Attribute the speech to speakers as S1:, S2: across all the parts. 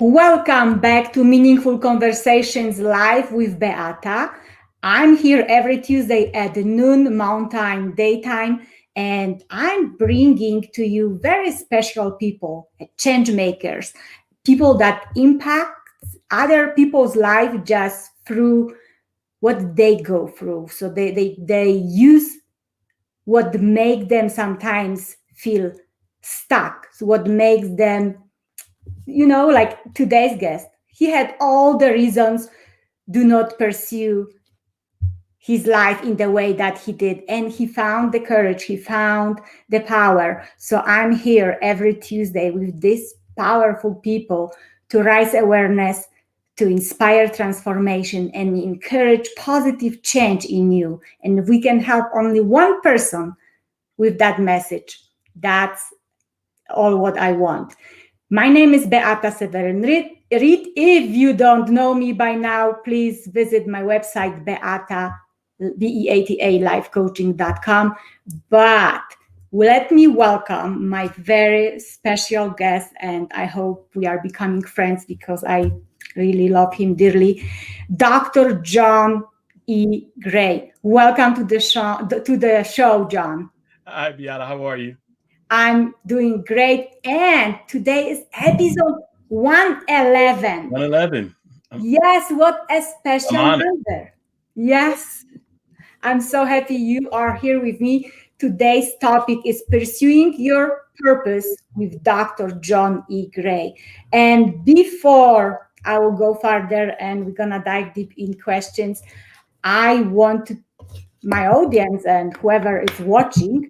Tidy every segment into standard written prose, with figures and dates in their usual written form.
S1: Welcome back to Meaningful Conversations Live with Beata. I'm here every Tuesday at noon Mountain Daytime, and I'm bringing to you very special people, change makers, people that impact other people's life just through what they go through. So they use what make them sometimes feel stuck, so what makes them, like today's guest, he had all the reasons do not pursue his life in the way that he did, and he found the courage, he found the power. So I'm here every Tuesday with these powerful people to raise awareness, to inspire transformation and encourage positive change in you. And if we can help only one person with that message, that's all what I want. My name is Beata Seweryn-Reid. If you don't know me by now, please visit my website, Beata, Beata lifecoaching.com. But let me welcome my very special guest, and I hope we are becoming friends because I really love him dearly, Dr. John E. Gray. Welcome to the show, John.
S2: Hi, Beata. How are you?
S1: I'm doing great. And today is episode 111.
S2: 111.
S1: Yes, what a special
S2: I'm honored.
S1: number. Yes, I'm so happy you are here with me. Today's topic is Pursuing Your Purpose with Dr. John E. Gray. And before I will go further and we're going to dive deep in questions, I want to, my audience and whoever is watching,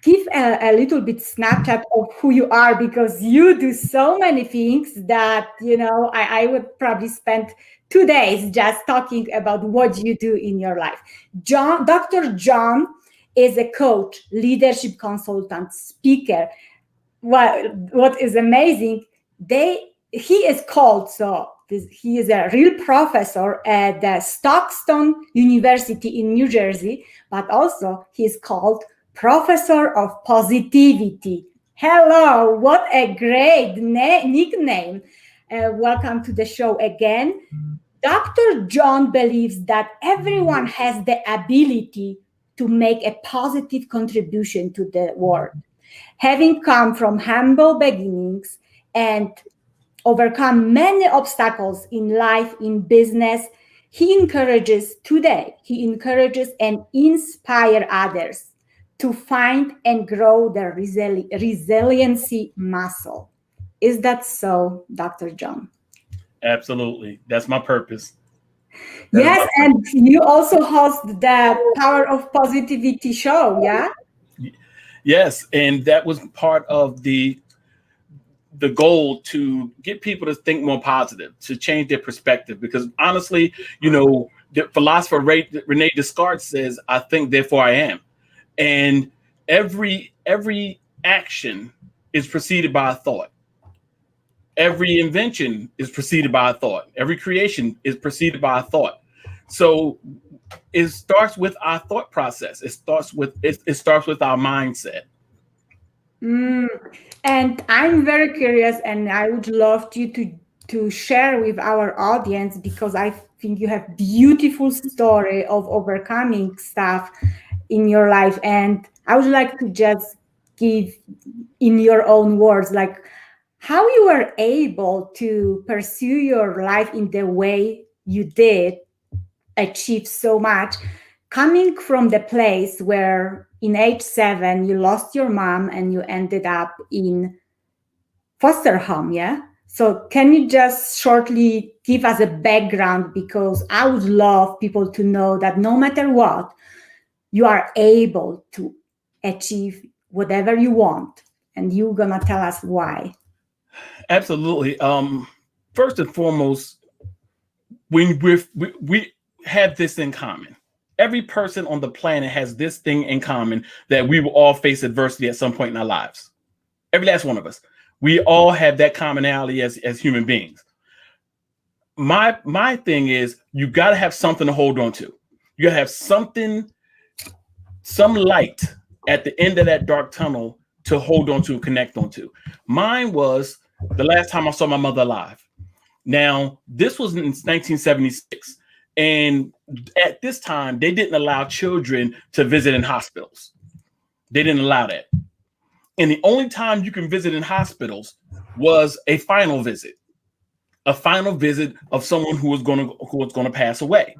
S1: give a little bit snapshot of who you are, because you do so many things that, I would probably spend 2 days just talking about what you do in your life. Dr. John is a coach, leadership consultant, speaker. What is amazing, he is called, he is a real professor at the Stockton University in New Jersey, but also he is called Professor of Positivity. Hello, what a great nickname. Welcome to the show again. Dr. John believes that everyone has the ability to make a positive contribution to the world. Having come from humble beginnings and overcome many obstacles in life, in business, he encourages and inspire others to find and grow their resiliency muscle. Is that so, Dr. John?
S2: Absolutely. That's my purpose.
S1: Yes, and you also host the Power of Positivity show, yeah?
S2: Yes, and that was part of the goal, to get people to think more positive, to change their perspective. Because honestly, the philosopher Rene Descartes says, "I think, therefore I am." And every action is preceded by a thought. Every invention is preceded by a thought. Every creation is preceded by a thought. So it starts with our thought process. It starts with our mindset.
S1: And I'm very curious, and I would love you to share with our audience, because I think you have beautiful story of overcoming stuff in your life, and I would like to just give in your own words, like how you were able to pursue your life in the way you did, achieve so much, coming from the place where in age 7 you lost your mom and you ended up in foster home. Yeah, so can you just shortly give us a background, because I would love people to know that no matter what, you are able to achieve whatever you want, and you're gonna tell us why.
S2: Absolutely. First and foremost, when we have this in common. Every person on the planet has this thing in common, that we will all face adversity at some point in our lives. Every last one of us. We all have that commonality as human beings. My thing is, you got to have something to hold on to. You got to have something, some light at the end of that dark tunnel to hold on to, connect on to. Mine was, The last time I saw my mother alive. Now, this was in 1976. And at this time, they didn't allow children to visit in hospitals. They didn't allow that. And the only time you can visit in hospitals was a final visit of someone who was going to pass away.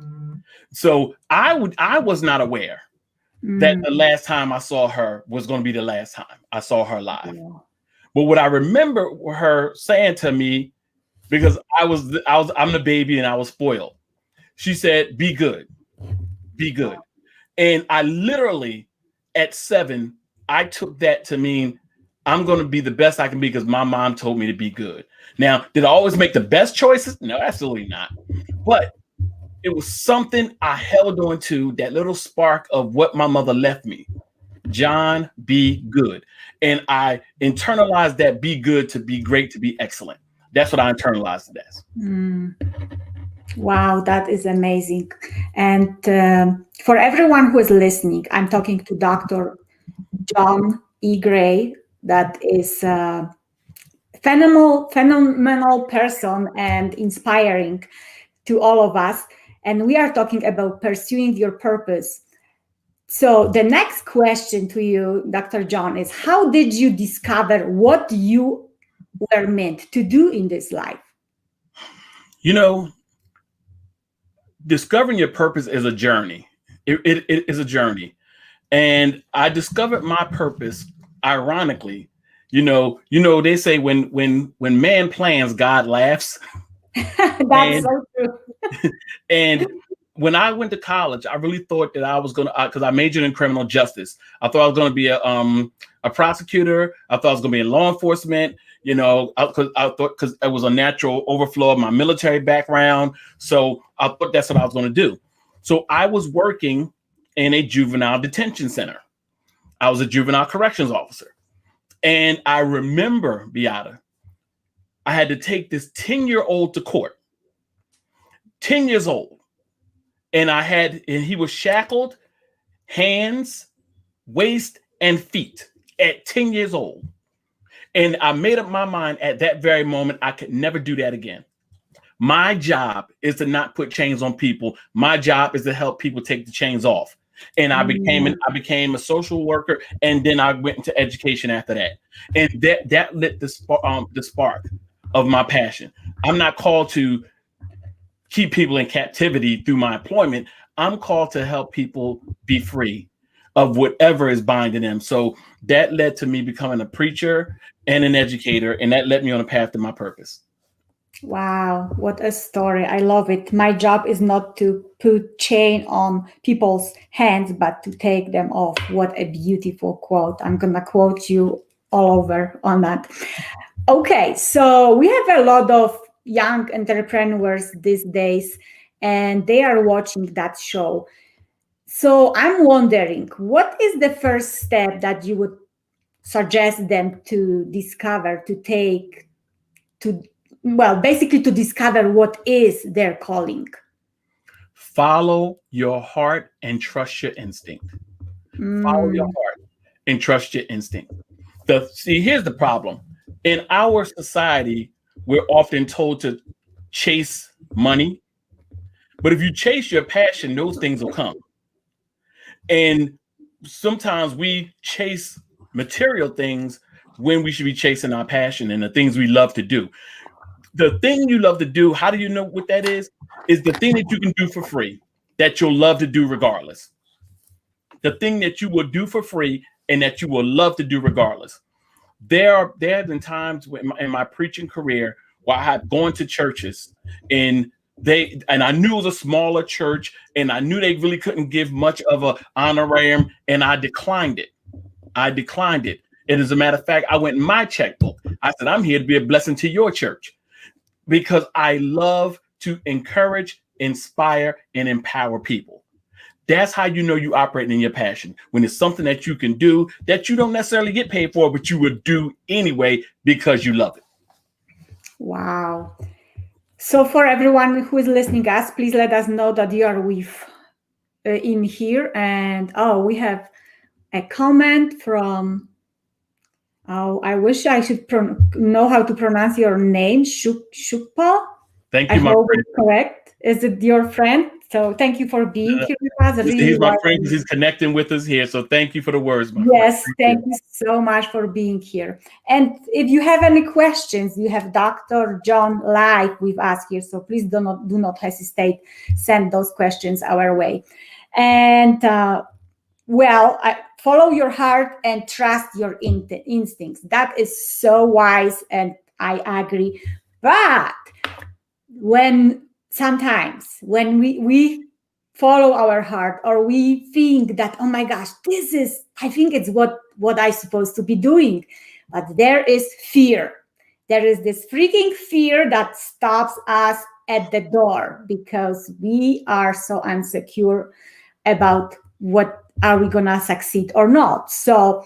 S2: So I was not aware that the last time I saw her was going to be the last time I saw her live. Yeah. But what I remember her saying to me, because I'm the baby and I was spoiled. She said, "Be good, be good." And I literally at 7, I took that to mean I'm going to be the best I can be because my mom told me to be good. Now, did I always make the best choices? No, absolutely not. But it was something I held on to, that little spark of what my mother left me. John, be good. And I internalized that be good to be great, to be excellent. That's what I internalized it as.
S1: Wow, that is amazing. And for everyone who is listening, I'm talking to Dr. John E. Gray, that is a phenomenal person and inspiring to all of us. And we are talking about pursuing your purpose. So the next question to you, Dr. John, is how did you discover what you were meant to do in this life?
S2: You know, discovering your purpose is a journey. It is a journey. And I discovered my purpose, ironically. You know, they say when man plans, God laughs.
S1: That's so true.
S2: And when I went to college, I really thought that I was going to, because I majored in criminal justice. I thought I was going to be a prosecutor. I thought I was going to be in law enforcement, because it was a natural overflow of my military background. So I thought that's what I was going to do. So I was working in a juvenile detention center. I was a juvenile corrections officer. And I remember, Beata, I had to take this 10-year-old to court. 10 years old. And he was shackled, hands, waist, and feet at 10 years old. And I made up my mind at that very moment, I could never do that again. My job is to not put chains on people. My job is to help people take the chains off. And I became a social worker, and then I went into education after that. And that lit the spark of my passion. I'm not called to keep people in captivity through my employment. I'm called to help people be free of whatever is binding them. So that led to me becoming a preacher and an educator, and that led me on a path to my purpose.
S1: Wow, what a story. I love it. My job is not to put chain on people's hands, but to take them off. What a beautiful quote. I'm going to quote you all over on that. Okay, so we have a lot of young entrepreneurs these days, and they are watching that show. So I'm wondering, what is the first step that you would suggest them to discover, to take, basically to discover what is their calling?
S2: Follow your heart and trust your instinct. Follow your heart and trust your instinct. Here's the problem. In our society, we're often told to chase money. But if you chase your passion, those things will come. And sometimes we chase material things when we should be chasing our passion and the things we love to do. The thing you love to do, how do you know what that is? Is the thing that you can do for free, that you'll love to do regardless. The thing that you will do for free and that you will love to do regardless. There have been times in my preaching career where I had gone to churches and I knew it was a smaller church and I knew they really couldn't give much of an honorarium, and I declined it. And as a matter of fact, I went in my checkbook. I said, I'm here to be a blessing to your church because I love to encourage, inspire, and empower people. That's how you know you operating in your passion, when it's something that you can do that you don't necessarily get paid for, but you would do anyway because you love it.
S1: Wow. So for everyone who is listening to us, please let us know that you are in here. And we have a comment from Oh, I wish I should know how to pronounce your name, Shukpa.
S2: Thank
S1: I
S2: you, my
S1: hope
S2: friend.
S1: it's correct. Is it your friend? So thank you for being here with us. Really
S2: He's my friend because
S1: welcome.
S2: he's connecting with us here. So thank you for the words, my friend.
S1: Yes, thank you so much for being here. And if you have any questions, you have Dr. John live with us here. So please do not hesitate. Send those questions our way. And follow your heart and trust your instincts. That is so wise, and I agree. But sometimes when we follow our heart, or we think that, oh my gosh, I think it's what I supposed to be doing, but there is fear. There is this freaking fear that stops us at the door because we are so insecure about what are we gonna succeed or not. So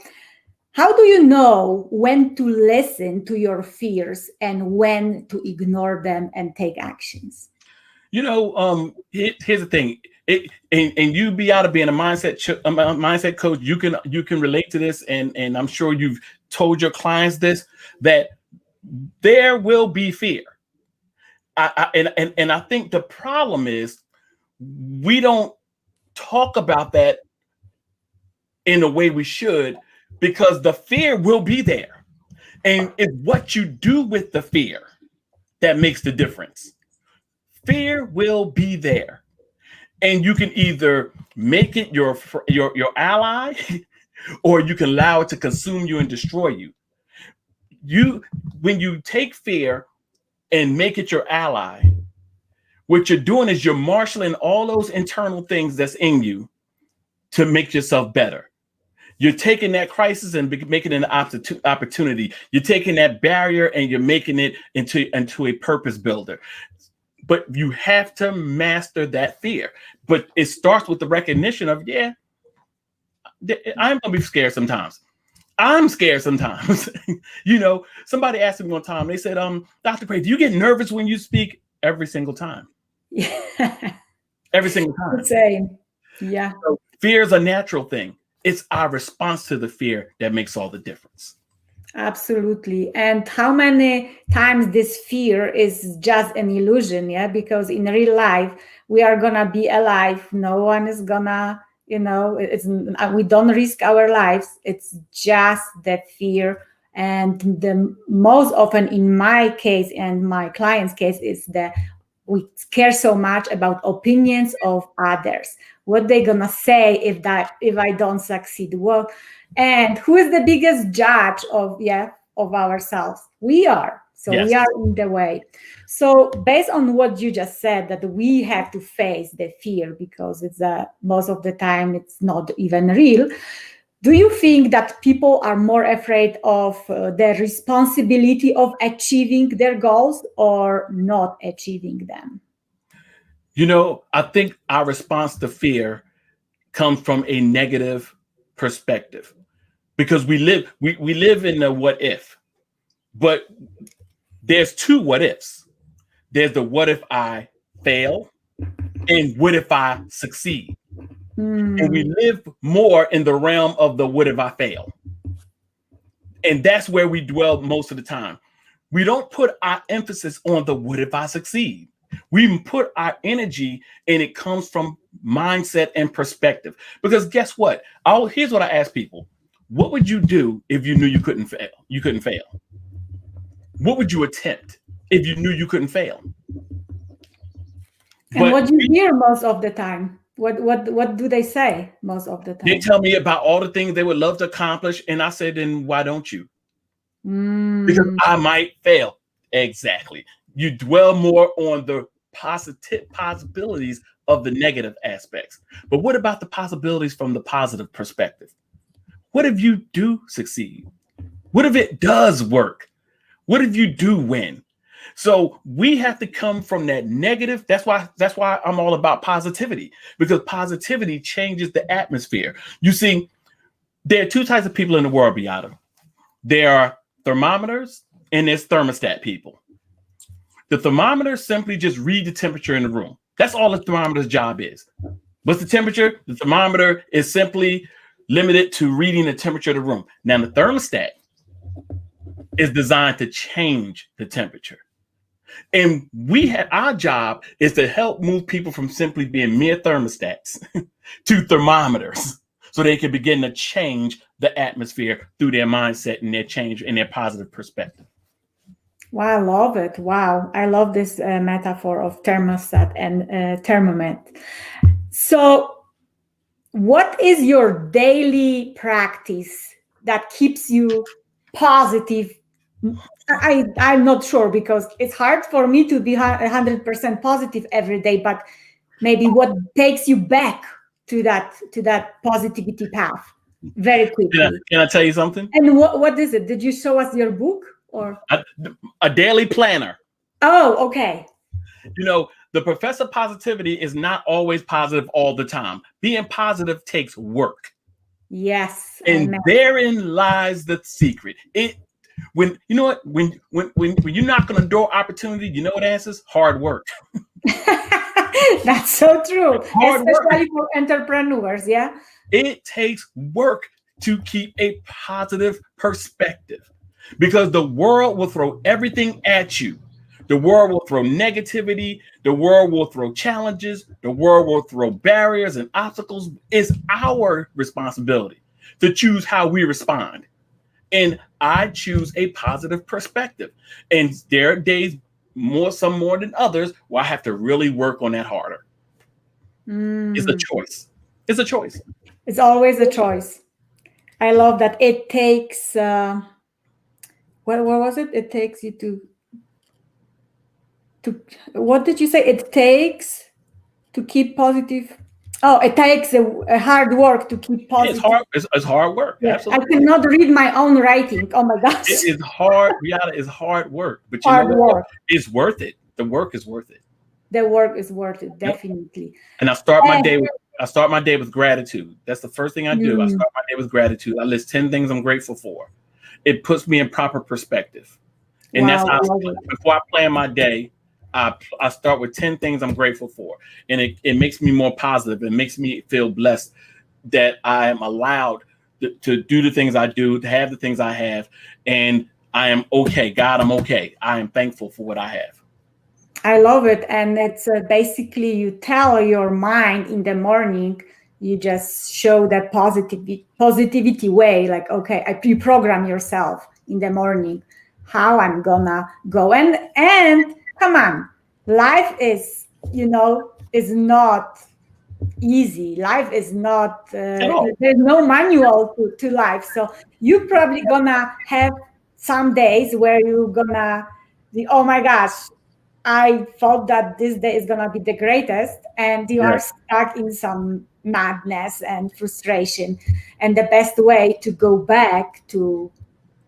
S1: how do you know when to listen to your fears and when to ignore them and take actions?
S2: Here's the thing. And you, Beata, being a mindset coach, you can relate to this, and I'm sure you've told your clients this, that there will be fear. I think the problem is we don't talk about that in the way we should, because the fear will be there, and it's what you do with the fear that makes the difference. Fear will be there, and you can either make it your ally, or you can allow it to consume you and destroy you. When you take fear and make it your ally, what you're doing is you're marshaling all those internal things that's in you to make yourself better. You're taking that crisis and making it an opportunity. You're taking that barrier and you're making it into a purpose builder. But you have to master that fear. But it starts with the recognition of, I'm going to be scared sometimes. I'm scared sometimes. Somebody asked me one time, they said, Dr. Gray, do you get nervous when you speak? Every single time.
S1: Yeah.
S2: Every single time.
S1: Same. Yeah.
S2: So fear is a natural thing. It's our response to the fear that makes all the difference.
S1: Absolutely. And how many times this fear is just an illusion, because in real life we are gonna be alive. No one is gonna, we don't risk our lives. It's just that fear. And the most often, in my case and my client's case, is that we care so much about opinions of others, what they're gonna say if I don't succeed. Well, and who is the biggest judge of ourselves? We are. So
S2: Yes.
S1: We are in the way. So based on what you just said, that we have to face the fear because it's most of the time it's not even real. Do you think that people are more afraid of the responsibility of achieving their goals or not achieving them?
S2: I think our response to fear comes from a negative perspective, because we live in the what if, but there's two what ifs. There's the what if I fail and what if I succeed. And we live more in the realm of the what if I fail. And that's where we dwell most of the time. We don't put our emphasis on the what if I succeed. We put our energy, and it comes from mindset and perspective. Because guess what? Here's what I ask people. What would you do if you knew you couldn't fail? You couldn't fail. What would you attempt if you knew you couldn't fail?
S1: And what do you hear most of the time? What do they say most of the time?
S2: They tell me about all the things they would love to accomplish. And I said, then why don't you? Because I might fail. Exactly. You dwell more on the possibilities of the negative aspects. But what about the possibilities from the positive perspective? What if you do succeed? What if it does work? What if you do win? So we have to come from that negative. That's why I'm all about positivity, because positivity changes the atmosphere. You see, there are two types of people in the world, Beata. There are thermometers and there's thermostat people. The thermometer simply just read the temperature in the room. That's all the thermometer's job is. What's the temperature? The thermometer is simply limited to reading the temperature of the room. Now the thermostat is designed to change the temperature. And our job is to help move people from simply being mere thermostats to thermometers, so they can begin to change the atmosphere through their mindset and their change and their positive perspective.
S1: Wow, I love it. Wow, I love this metaphor of thermostat and thermometer. So, what is your daily practice that keeps you positive? I'm not sure, because it's hard for me to be 100% positive every day, but maybe what takes you back to that positivity path very quickly.
S2: Can I tell you something?
S1: And what is it? Did you show us your book or
S2: a daily planner?
S1: Oh, okay.
S2: You know, the professor positivity is not always positive all the time. Being positive takes work.
S1: Yes.
S2: And therein lies the secret. When you know what, when you knock on a door opportunity, you know what answers? Hard work.
S1: That's so true.
S2: Hard
S1: Especially
S2: work.
S1: for entrepreneurs, yeah.
S2: It takes work to keep a positive perspective, because the world will throw everything at you. The world will throw negativity. The world will throw challenges. The world will throw barriers and obstacles. It's our responsibility to choose how we respond. And I choose a positive perspective. And there are days, some more than others, where I have to really work on that harder. It's a choice. It's a choice.
S1: It's always a choice. I love that. It takes, what was it? It takes you to, what did you say? It takes to keep positive. Oh, it takes a hard work to keep positive.
S2: It's hard work.
S1: Yeah,
S2: absolutely.
S1: I cannot read my own writing. Oh my gosh.
S2: It is hard. Beata, is hard work. But
S1: hard work.
S2: It's worth it. The work is worth it.
S1: The work is worth it, definitely. Yep.
S2: And I start my day with gratitude. That's the first thing I do. I start my day with gratitude. I list 10 things I'm grateful for. It puts me in proper perspective. And that's how before I plan my day, I start with 10 things I'm grateful for. And it makes me more positive. It makes me feel blessed that I am allowed to do the things I do, to have the things I have. And I am okay. God, I'm okay. I am thankful for what I have.
S1: I love it. And it's basically you tell your mind in the morning, you just show that positivity way, like, okay, you program yourself in the morning how I'm gonna go. And come on, life is, is not easy. Life is not, there's no manual to life. So you're probably gonna have some days where you're gonna be, oh my gosh, I thought that this day is gonna be the greatest, and you are stuck in some madness and frustration. And the best way to go back to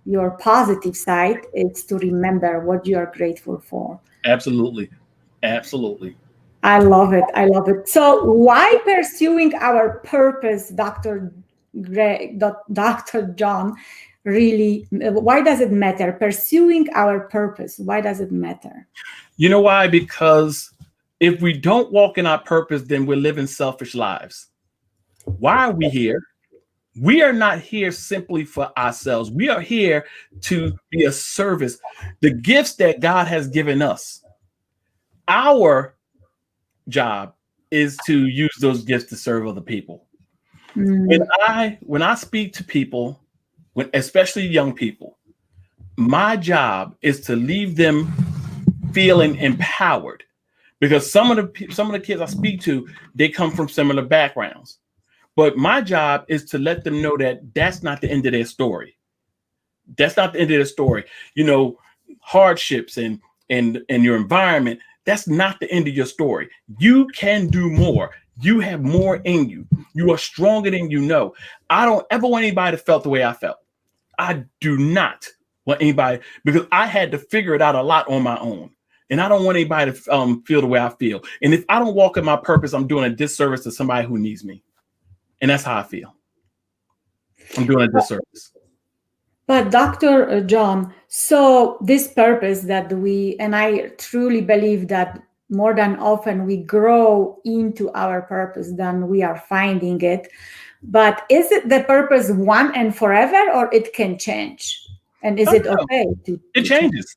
S1: your positive side is to remember what you are grateful for.
S2: Absolutely. Absolutely.
S1: I love it. I love it. So why pursuing our purpose, Dr. John, really, why does it matter? Pursuing our purpose, why does it matter?
S2: You know why? Because if we don't walk in our purpose, then we're living selfish lives. Why are we here? We are not here simply for ourselves. We are here to be a service. The gifts that God has given us, our job is to use those gifts to serve other people. When I speak to people, especially young people, my job is to leave them feeling empowered, because some of the kids I speak to, they come from similar backgrounds. But my job is to let them know that that's not the end of their story. That's not the end of their story. Hardships and your environment, that's not the end of your story. You can do more. You have more in you. You are stronger than you know. I don't ever want anybody to feel the way I felt. I do not want anybody, because I had to figure it out a lot on my own. And I don't want anybody to feel the way I feel. And if I don't walk in my purpose, I'm doing a disservice to somebody who needs me. And that's how I feel. I'm doing a disservice.
S1: But Dr. John, so this purpose that and I truly believe that more than often we grow into our purpose than we are finding it. But is it the purpose one and forever, or it can change? And is
S2: Oh,
S1: it
S2: no.
S1: okay
S2: It
S1: to change?
S2: changes.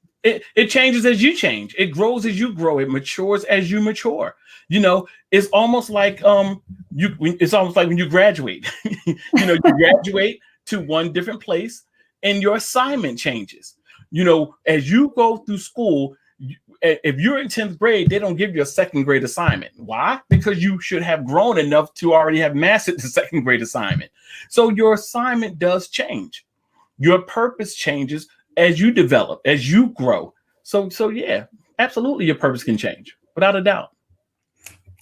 S2: It changes as you change. It grows as you grow. It matures as you mature. You know, it's almost like it's almost like when you graduate. You graduate to one different place and your assignment changes. As you go through school, if you're in 10th grade, they don't give you a second grade assignment. Why? Because you should have grown enough to already have mastered the second grade assignment. So your assignment does change. Your purpose changes as you develop, as you grow. So yeah, absolutely, your purpose can change without a doubt.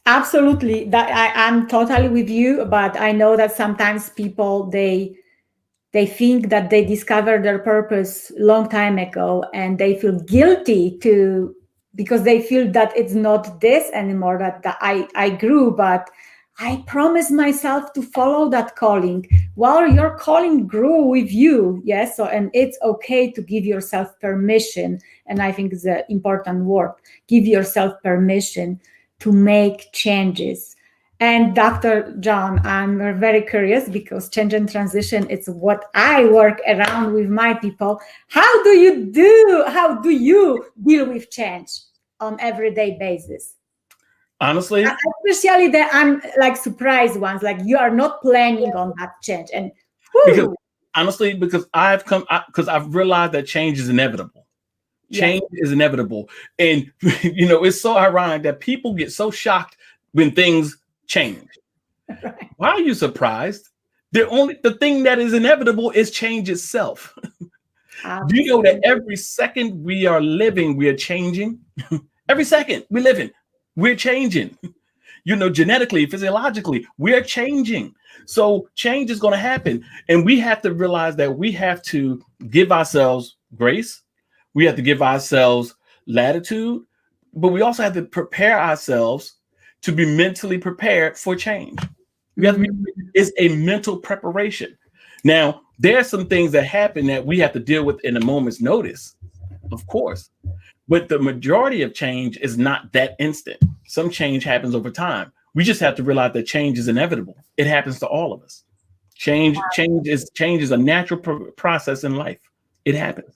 S1: Absolutely. I'm totally with you, but I know that sometimes people they think that they discovered their purpose long time ago, and they feel guilty because they feel that it's not this anymore, that I grew, but I promised myself to follow that calling. Well, your calling grew with you. Yes. So, and it's okay to give yourself permission. And I think it's an important word. Give yourself permission to make changes. And Dr. John, I'm very curious because change and transition, it's what I work around with my people. How do you deal with change on everyday basis?
S2: Honestly,
S1: Especially the I'm like surprise ones, like you are not planning on that change. And
S2: because
S1: whoo,
S2: because I've realized that change is inevitable.
S1: yes.
S2: Change is inevitable. And it's so ironic that people get so shocked when things change.
S1: Right.
S2: Why are you surprised? The thing that is inevitable is change itself. Do you know that every second we are living, we are changing? Every second we live in, we're changing. Genetically, physiologically, we're changing. So change is going to happen. And we have to realize that we have to give ourselves grace. We have to give ourselves latitude, but we also have to prepare ourselves to be mentally prepared for change. It's a mental preparation. Now, there are some things that happen that we have to deal with in a moment's notice, of course. But the majority of change is not that instant. Some change happens over time. We just have to realize that change is inevitable. It happens to all of us. Change is a natural process in life. It happens.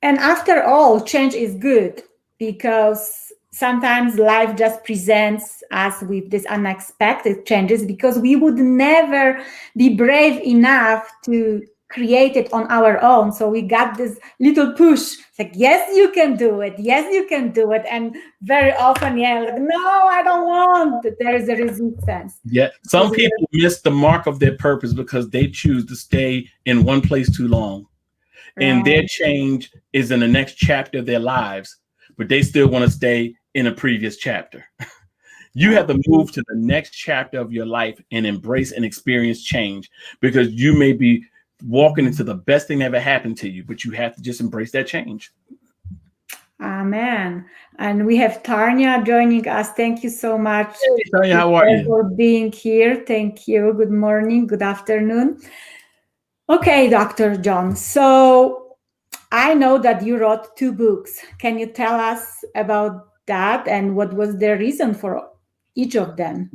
S1: And after all, change is good because sometimes life just presents us with these unexpected changes because we would never be brave enough to create it on our own. So we got this little push. It's like, yes, you can do it. Yes, you can do it. And very often, like, no, I don't want. There is a resistance.
S2: Yeah. Some people miss the mark of their purpose because they choose to stay in one place too long. And their change is in the next chapter of their lives, but they still want to stay in a previous chapter. You have to move to the next chapter of your life and embrace and experience change because you may be walking into the best thing that ever happened to you, but you have to just embrace that change.
S1: Amen. And we have Tanya joining us. Thank you so much.
S2: Hey, Tanya, how are you?
S1: For being here. Thank you. Good morning. Good afternoon. Okay, Dr. John. So I know that you wrote 2 books. Can you tell us about that and what was the reason for each of them?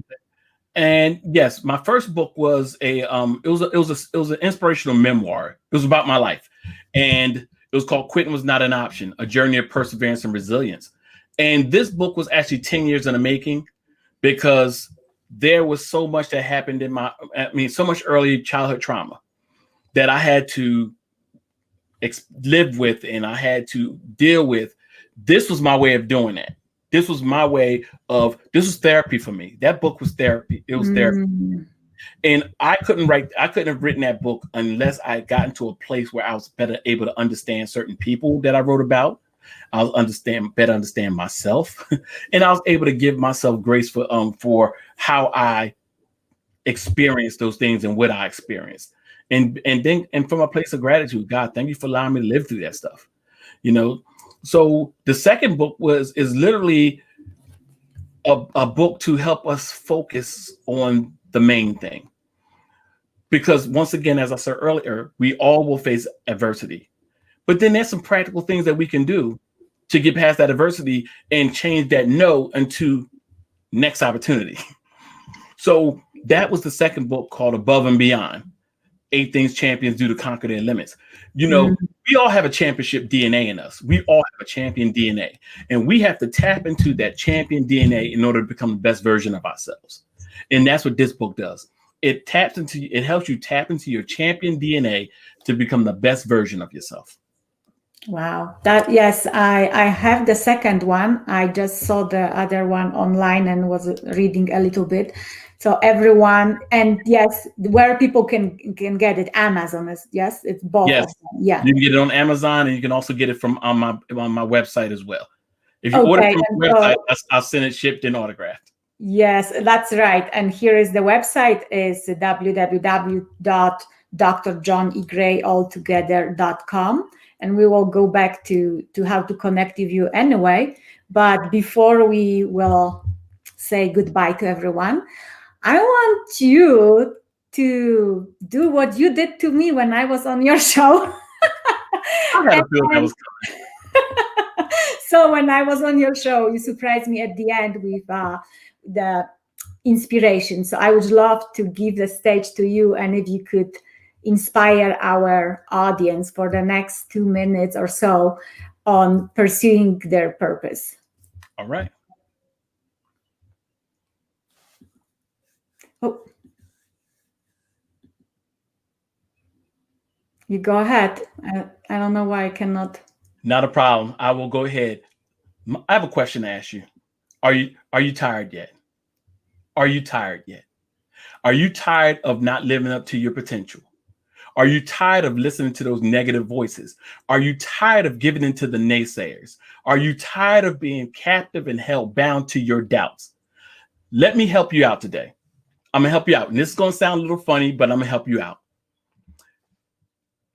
S2: And yes, my first book was it was an inspirational memoir. It was about my life, and it was called "Quitting Was Not an Option: A Journey of Perseverance and Resilience." And this book was actually 10 years in the making because there was so much that happened so much early childhood trauma that I had to live with and I had to deal with. This was my way of doing that. This was therapy for me. That book was therapy. It was therapy. And I couldn't have written that book unless I got into a place where I was better able to understand certain people that I wrote about. I was better understand myself. And I was able to give myself grace for how I experienced those things and what I experienced. And from a place of gratitude, God, thank you for allowing me to live through that stuff. So the second book is literally a book to help us focus on the main thing. Because once again, as I said earlier, we all will face adversity. But then there's some practical things that we can do to get past that adversity and change that no into next opportunity. So that was the second book called Above and Beyond. 8 things champions do to conquer their limits. You know, we all have a championship DNA in us. We all have a champion DNA, and we have to tap into that champion DNA in order to become the best version of ourselves. And that's what this book does. It helps you tap into your champion DNA to become the best version of yourself.
S1: Wow. Yes, I have the second one. I just saw the other one online and was reading a little bit. So everyone, and yes, where people can get it, Amazon is, yes, it's both.
S2: Yes.
S1: Of them. Yeah.
S2: You can get it on Amazon, and you can also get it from on my website as well. If you order from the website, I'll send it shipped and autographed.
S1: Yes, that's right. And here is the website is www.drjohnegrayaltogether.com. And we will go back to how to connect with you anyway. But before we will say goodbye to everyone, I want you to do what you did to me when I was on your show.
S2: I had a feeling that was coming.
S1: So when I was on your show, you surprised me at the end with the inspiration. So I would love to give the stage to you, and if you could inspire our audience for the next 2 minutes or so on pursuing their purpose.
S2: All right.
S1: Oh, you go ahead. I don't know why I cannot.
S2: Not a problem. I will go ahead. I have a question to ask you. Are you tired yet? Are you tired yet? Are you tired of not living up to your potential? Are you tired of listening to those negative voices? Are you tired of giving in to the naysayers? Are you tired of being captive and held bound to your doubts? Let me help you out today. I'm going to help you out. And this is going to sound a little funny, but I'm going to help you out.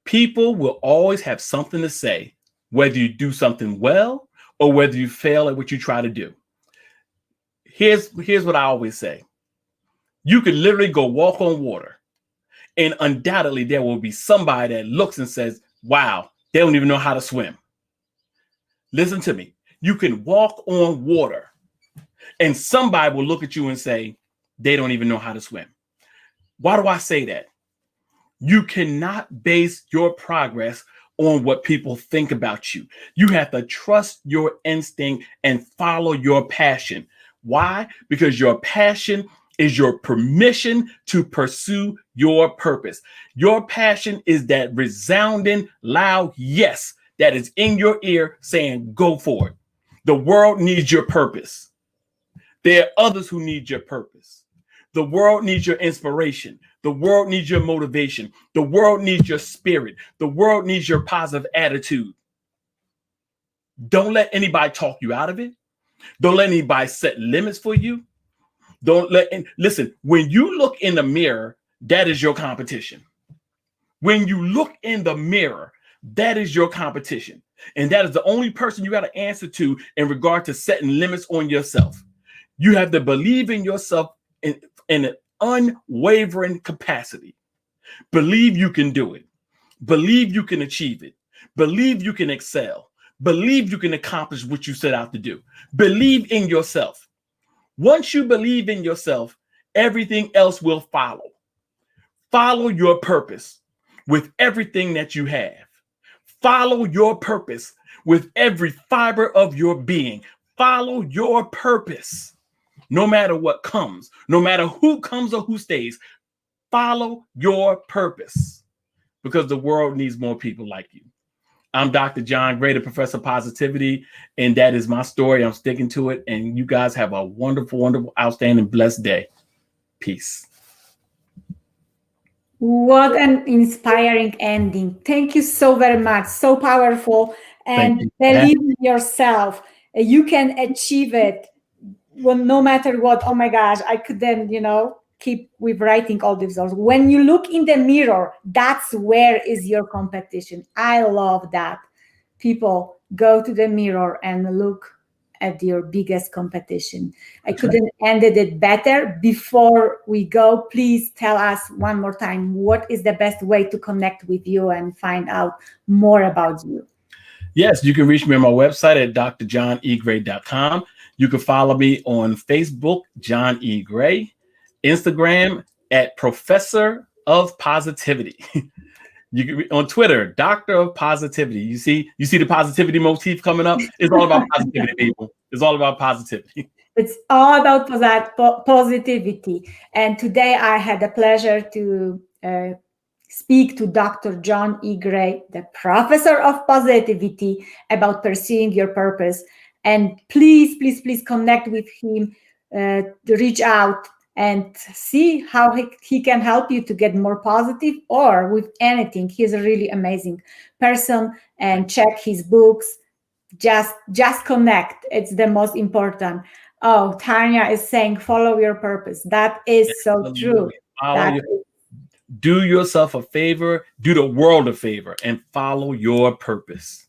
S2: People will always have something to say, whether you do something well or whether you fail at what you try to do. Here's what I always say. You could literally go walk on water, and undoubtedly there will be somebody that looks and says, wow, they don't even know how to swim. Listen to me. You can walk on water, and somebody will look at you and say, they don't even know how to swim. Why do I say that? You cannot base your progress on what people think about you. You have to trust your instinct and follow your passion. Why? Because your passion is your permission to pursue your purpose. Your passion is that resounding, loud yes that is in your ear saying, go for it. The world needs your purpose. There are others who need your purpose. The world needs your inspiration. The world needs your motivation. The world needs your spirit. The world needs your positive attitude. Don't let anybody talk you out of it. Don't let anybody set limits for you. Listen, when you look in the mirror, that is your competition. When you look in the mirror, that is your competition. And that is the only person you got to answer to in regard to setting limits on yourself. You have to believe in yourself in an unwavering capacity. Believe you can do it. Believe you can achieve it. Believe you can excel. Believe you can accomplish what you set out to do. Believe in yourself. Once you believe in yourself, everything else will follow. Follow your purpose with everything that you have. Follow your purpose with every fiber of your being. Follow your purpose. No matter what comes, no matter who comes or who stays, follow your purpose, because the world needs more people like you. I'm Dr. John Gray, the Professor of Positivity, and that is my story. I'm sticking to it, and you guys have a wonderful, wonderful, outstanding, blessed day. Peace.
S1: What an inspiring ending. Thank you so very much. So powerful. And believe in yourself. You can achieve it. Well, no matter what. Oh my gosh, I could then, keep with writing all these words. When you look in the mirror, that's where is your competition. I love that. People, go to the mirror and look at your biggest competition. I couldn't ended it better. Before we go, please tell us one more time, what is the best way to connect with you and find out more about you?
S2: Yes, you can reach me on my website at drjohnegray.com. You can follow me on Facebook, John E. Gray, Instagram at Professor of Positivity. You can on Twitter, Doctor of Positivity. You see the positivity motif coming up. It's all about positivity, people. It's all about positivity.
S1: It's all about positivity. And today I had the pleasure to speak to Dr. John E. Gray, the professor of positivity, about pursuing your purpose. And please, please, please connect with him, reach out and see how he can help you to get more positive or with anything. He's a really amazing person, and check his books. Just connect. It's the most important. Oh, Tanya is saying, follow your purpose. That is so true.
S2: Do yourself a favor, do the world a favor, and follow your purpose.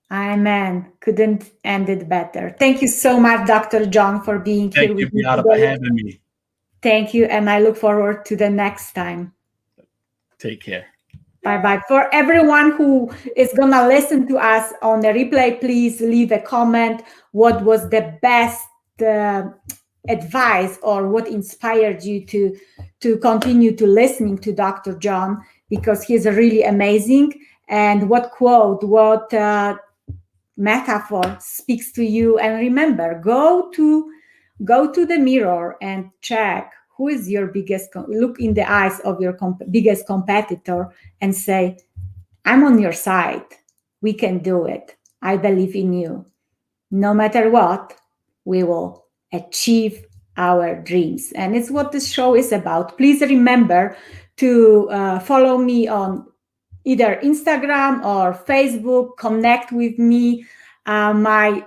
S1: Amen. Couldn't end it better. Thank you so much, Dr. John, for being here with me
S2: today. For having me.
S1: Thank you, and I look forward to the next time.
S2: Take care.
S1: Bye-bye. For everyone who is going to listen to us on the replay, please leave a comment. What was the best advice or what inspired you to continue to listening to Dr. John, because he's really amazing. And what quote, what metaphor speaks to you. And remember, go to the mirror and check who is your biggest, look in the eyes of your biggest competitor and say, I'm on your side. We can do it. I believe in you. No matter what, we will achieve our dreams. And it's what this show is about. Please remember to follow me on either Instagram or Facebook. Connect with me. My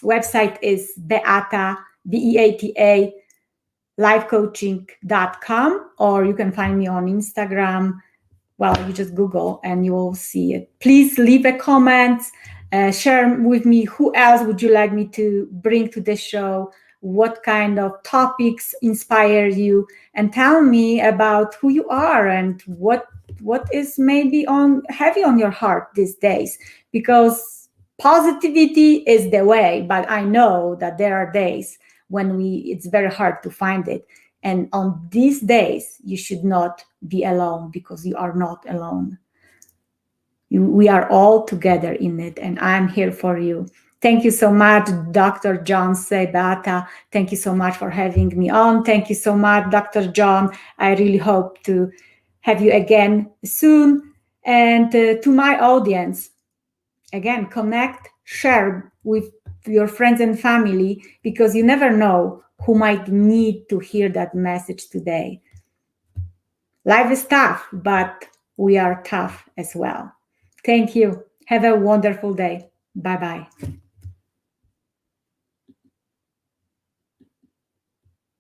S1: website is Beata, Beata, lifecoaching.com, or you can find me on Instagram. Well, you just Google and you will see it. Please leave a comment, share with me who else would you like me to bring to the show, what kind of topics inspire you, and tell me about who you are and what is maybe heavy on your heart these days, because positivity is the way, but I know that there are days when it's very hard to find it. And on these days, you should not be alone, because you are not alone. We are all together in it, and I'm here for you. Thank you so much, Dr. John Beata. Thank you so much for having me on. Thank you so much, Dr. John. I really hope to have you again soon. And to my audience, again, connect, share with your friends and family, because you never know who might need to hear that message today. Life is tough, but we are tough as well. Thank you. Have a wonderful day. Bye-bye.